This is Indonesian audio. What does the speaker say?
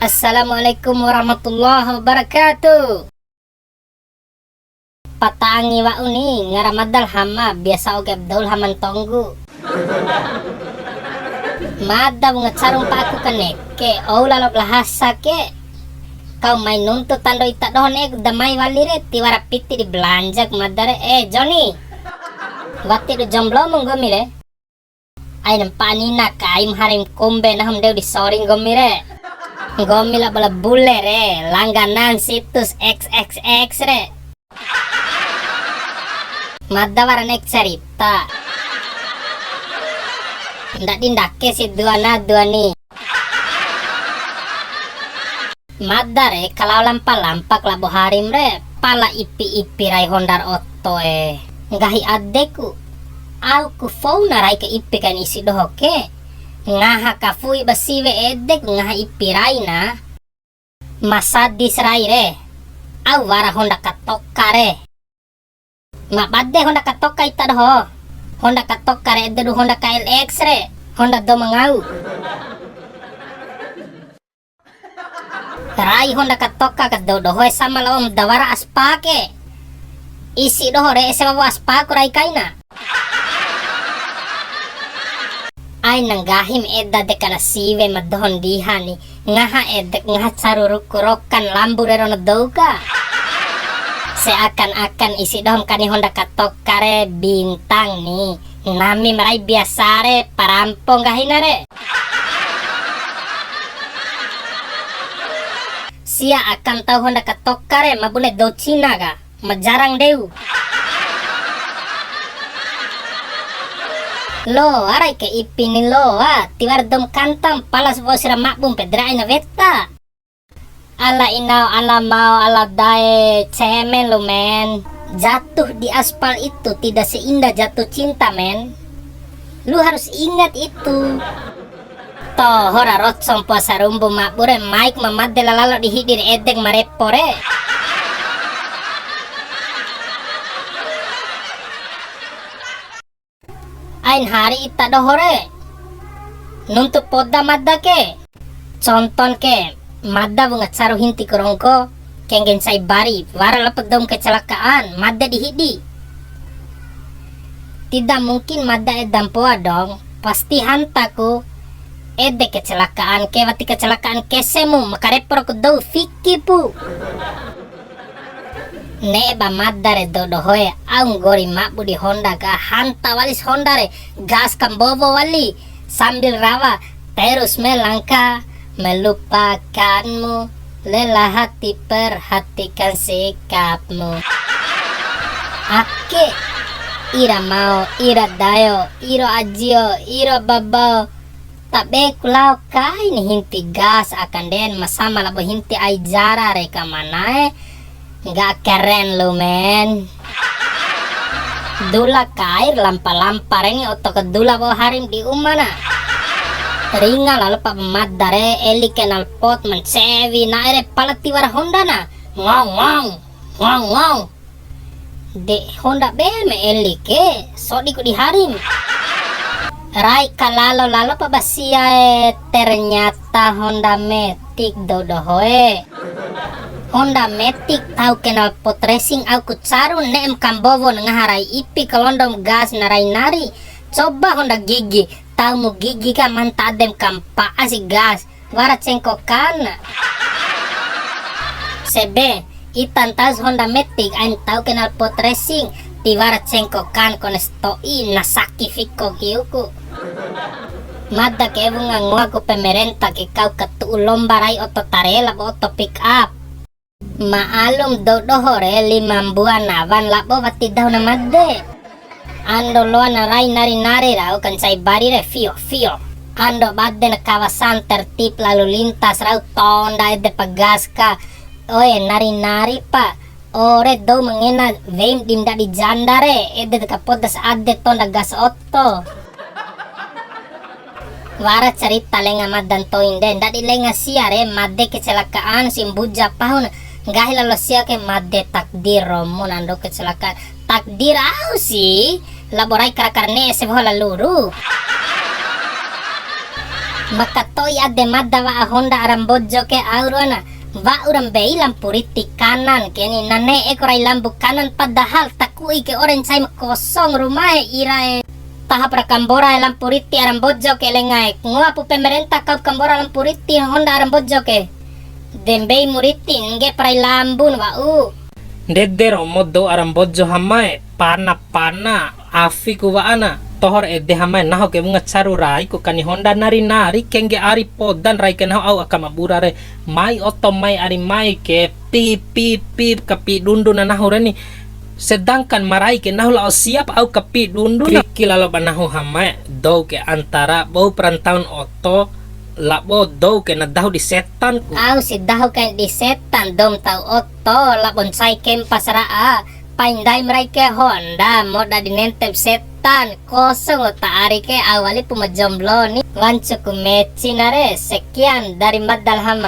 Assalamualaikum warahmatullahi wabarakatuh. Patangi wa uni ngaramadal hama biasa oke abdaul haman tonggu. Mada bunga carung pa aku ke lalop lahasa ke. Kau main nuntut tando ita dohon damai walire tiwara piti di belanja madare Johnny. Wati do jomblo mong gomire. Ay nam panina kaim harim kumbe na dew di soring gomire. Gomila bala bule re, langganan situs XXX re. Madawara nek cerita. Ndak dindake si dua ni. Madare kalau lampak labo harim re, pala ipi rai hondar oto Ngahi adeku. Aku fauna rai ke ipi kan isi dohoke. Ngaha kafui basiwe edek ngaha ipirai na masadis rai re au wara honda katoka re mabade honda katoka ita doho honda katoka re edu honda KLX re honda do mangau rai honda katoka ka do doho sama laom dawara aspake isi doho re sewa aspaku rai kaina ay nanggahim edda dekana siwe madohon dihani ngaha edek ngaha carurukurokan lamburero na doga seakan-akan isi dohon kani honda katok kare bintang nih nami maray biasare parampong gahinare sia akan tahu honda katok kare mabune do Cina ga majarang deu lo aray ke ipini lo tiwar dom kantam palas bosira makbum pedrai na veta ala inau ala mau ala dae cemen lo men jatuh di aspal itu tidak seindah jatuh cinta men lu harus ingat itu toh hora rotsong puasa rumbu makbure maik mamade lalalo dihidir edeng marepore ain hari ita dohore nuntuk poda madda ke conton ke madda bunga caru hinti kerongko kenggen say bari wara lepet dom kecelakaan madda dihidi tidak mungkin madda edam poa dong pasti hantaku ede kecelakaan ke wati kecelakaan kesemu makarepor ku do fikki pu neba madare dodo hoye aung gori makbu di Honda ga hanta walis Honda re gas kambobo wali sambil rawa terus melangkah melupakanmu lelah hati perhatikan sikapmu ake ira mau ira dayo iro ajio iro babao tabe kulau kai ni hinti gas akan den masama labo hinti ai jara re kamanae nggak keren lu men dula kair lampa rengi oto kedula bawa harim di umana ringa lalu pak madare eli kenal pot mencewi na ere palati war Honda na ngong de Honda me eli ke so di harim rai kalalo lalu pak basia ternyata Honda Matic dodohoe Honda Matic tahu kenal pot racing aku caru nem kambovo ngaharai ipi kelondom gas narai nari coba Honda gigi tahu mu gigi kan mantadem kampa asik gas wara cengkokan sebe itan tas Honda Matic ain tahu kenal pot racing tiwara cengkokan konestoi nasaki fiko kiuku mada kebunga nguaku pemerintah ke kau ketu lomba rai oto tarela oto pick up maalum dohore 5 buwan awan labo wati daw na madde ando loa na rai nari raw kan say bari re fio ando badde na kawasan tertib lalu lintas raw tonda ede pagas ka oye nari pa ore do mengena veim dinda di jandare ede kapodas ade tonda gas otto wara cerita lenga madan toinde ndak di lenga siare madde kecelakaan simbuja pahun Gahil lalo siya ke madde takdir romo nando kecelakaan takdir au si laboray karakarne se bola luru Maka toy ade madda wa Honda aram bojo ke aurona. Wa uram bei lampu riti kanan kini nane ekorai lampu kanan padahal takui ke orang saya kosong rumah irae tahap rakambora lampu riti aram bojo ke lengai nguapu pemerintah kau kambora lampu riti Honda aram bojo ke dembei muriti nge prai lambun wa Dedero moddo aram bojo hamae pana afiku wa ana tohor de hamae naho ke bunga caru rai ku kani Honda nari kenge ari podan rai ke naho au akama burare mai oto mai ari mai ke pip kapi dundu na naho reni sedangkan marai ke naho lao siap au kapi dundu kila lo banaho hamae do ke antara bau perantaun oto labo do ke na dahu di setan ku au si dahu ke di setan dom tau oto labon sai kem pasara paindai merai ke Honda moda dinentep setan kosong taari ke awali pumajomblo ni wancu ku meci nare sekian dari Madal Hama.